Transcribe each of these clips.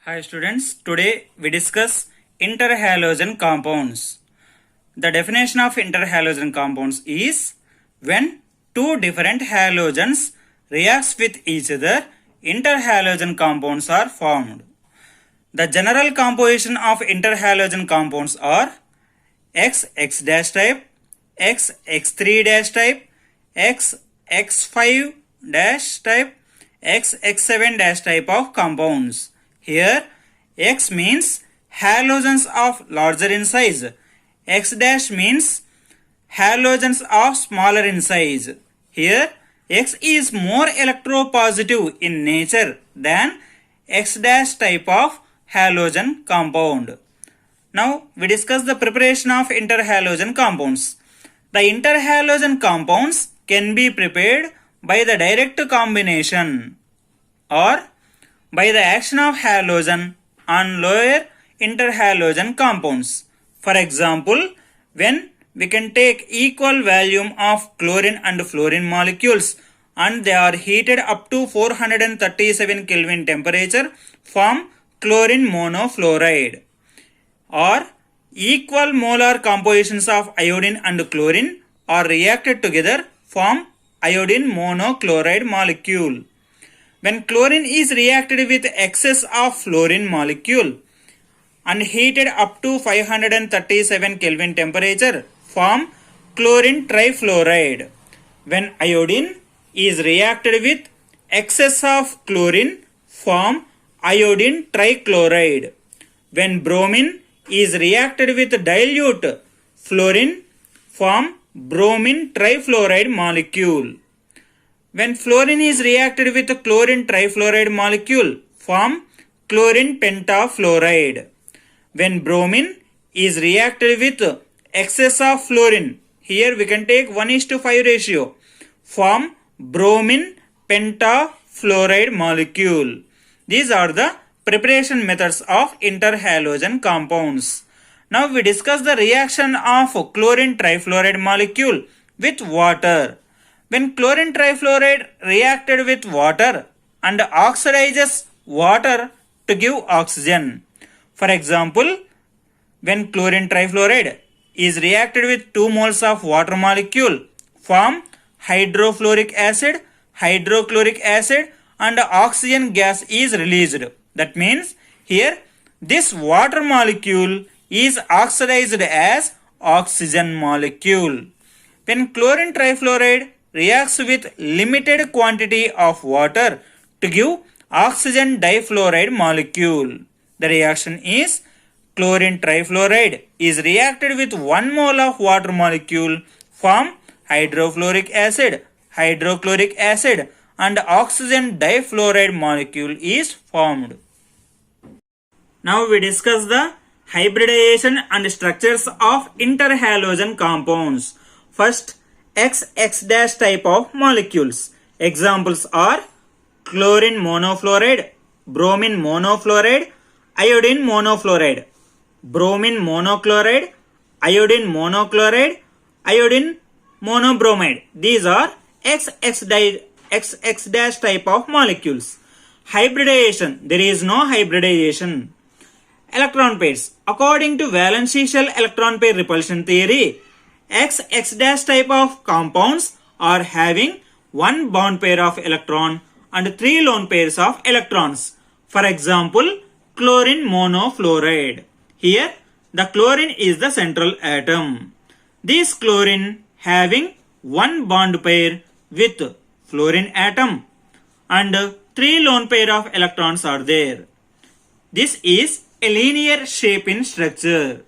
Hi students, today we discuss interhalogen compounds. The definition of interhalogen compounds is when two different halogens reacts with each other, interhalogen compounds are formed. The general composition of interhalogen compounds are XX dash type, XX3 dash type, XX5 dash type, XX7 dash type of compounds. Here X means halogens of larger in size, X dash means halogens of smaller in size. Here X is more electropositive in nature than X dash type of halogen compound. Now we discuss the preparation of interhalogen compounds. The interhalogen compounds can be prepared by the direct combination or by the action of halogen on lower interhalogen compounds. For example, when we can take equal volume of chlorine and fluorine molecules and they are heated up to 437 Kelvin temperature, form chlorine monofluoride, or equal molar compositions of iodine and chlorine are reacted together form iodine monochloride molecule. When chlorine is reacted with excess of fluorine molecule and heated up to 537 Kelvin temperature, form chlorine trifluoride. When iodine is reacted with excess of chlorine, form iodine trichloride. When bromine is reacted with dilute fluorine, form bromine trifluoride molecule. When fluorine is reacted with chlorine trifluoride molecule, form chlorine pentafluoride. When bromine is reacted with excess of fluorine, here we can take 1:5 ratio, form bromine pentafluoride molecule. These are the preparation methods of interhalogen compounds. Now we discuss the reaction of chlorine trifluoride molecule with water. When chlorine trifluoride reacted with water and oxidizes water to give oxygen. For example, when chlorine trifluoride is reacted with 2 moles of water molecule, form hydrofluoric acid, hydrochloric acid and oxygen gas is released. That means here this water molecule is oxidized as oxygen molecule. When chlorine trifluoride reacts with limited quantity of water to give oxygen difluoride molecule. The reaction is chlorine trifluoride is reacted with 1 mole of water molecule, form hydrofluoric acid, hydrochloric acid and oxygen difluoride molecule is formed. Now we discuss the hybridization and structures of interhalogen compounds. First, XX dash type of molecules. Examples are chlorine monofluoride, bromine monofluoride, iodine monofluoride, bromine monochloride, iodine monochloride, iodine monobromide. These are XX dash type of molecules. Hybridization. There is no hybridization. Electron pairs. According to valence shell electron pair repulsion theory, XX dash type of compounds are having 1 bond pair of electron and 3 lone pairs of electrons. For example, chlorine monofluoride. Here the chlorine is the central atom. This chlorine having 1 bond pair with fluorine atom and 3 lone pair of electrons are there. This is a linear shape in structure.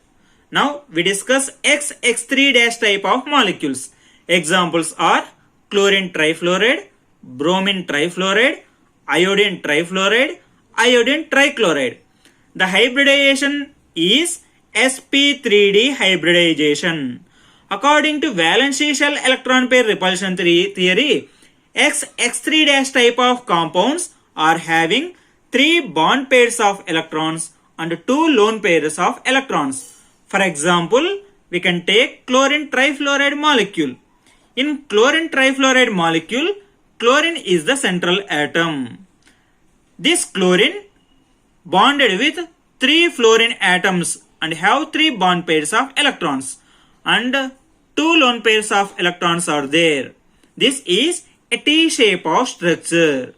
Now we discuss XX3 dash type of molecules. Examples are chlorine trifluoride, bromine trifluoride, iodine trifluoride, iodine trichloride. The hybridization is sp3d hybridization. According to valence shell electron pair repulsion theory, XX3 dash type of compounds are having 3 bond pairs of electrons and 2 lone pairs of electrons. For example, we can take chlorine trifluoride molecule. In chlorine trifluoride molecule, chlorine is the central atom. This chlorine bonded with 3 fluorine atoms and have 3 bond pairs of electrons, and 2 lone pairs of electrons are there. This is a T shape of structure.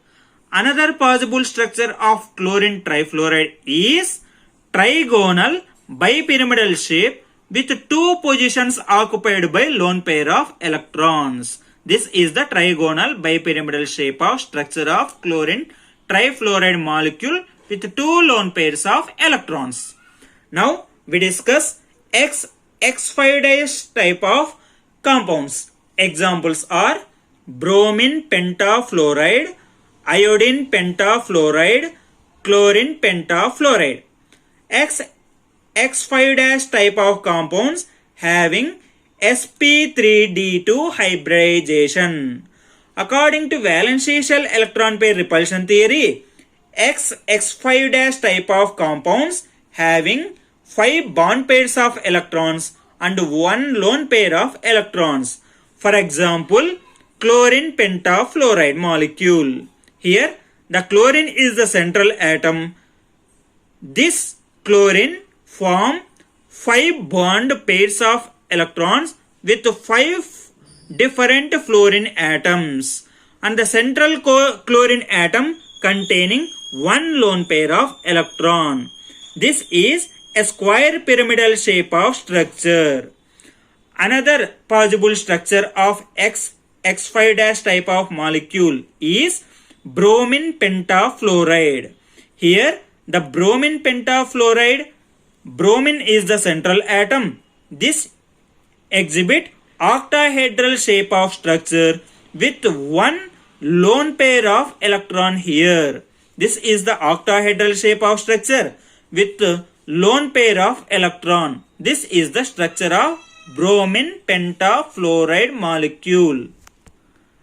Another possible structure of chlorine trifluoride is trigonal bipyramidal shape with 2 positions occupied by lone pair of electrons. This is the trigonal bipyramidal shape of structure of chlorine trifluoride molecule with 2 lone pairs of electrons. Now we discuss X5' type of compounds. Examples are bromine pentafluoride, iodine pentafluoride, chlorine pentafluoride. X5' type of compounds having sp3d2 hybridization. According to valence shell electron pair repulsion theory, X5' type of compounds having 5 bond pairs of electrons and 1 lone pair of electrons. For example, chlorine pentafluoride molecule. Here, the chlorine is the central atom. This chlorine form 5 bond pairs of electrons with 5 different fluorine atoms, and the central chlorine atom containing 1 lone pair of electron. This is a square pyramidal shape of structure. Another possible structure of X5' type of molecule is bromine pentafluoride. Here, the bromine pentafluoride, bromine is the central atom. This exhibit octahedral shape of structure with 1 lone pair of electron here. This is the octahedral shape of structure with lone pair of electron. This is the structure of bromine pentafluoride molecule.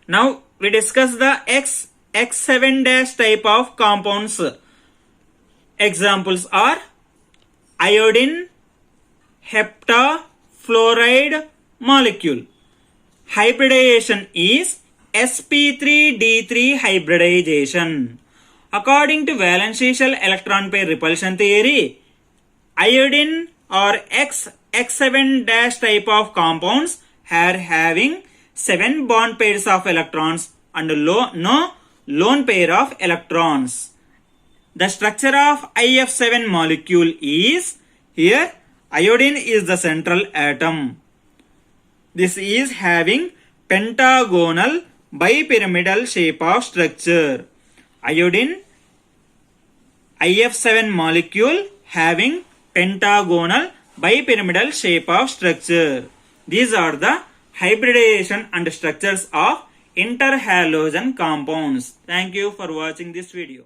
Now we discuss the X7' type of compounds. Examples are iodine heptafluoride molecule. Hybridization is sp3d3 hybridization. According to valence shell electron pair repulsion theory, iodine or X7' type of compounds are having 7 bond pairs of electrons and no lone pair of electrons. The structure of IF7 molecule is, here iodine is the central atom. This is having pentagonal bipyramidal shape of structure. Iodine IF7 molecule having pentagonal bipyramidal shape of structure. These are the hybridization and structures of interhalogen compounds. Thank you for watching this video.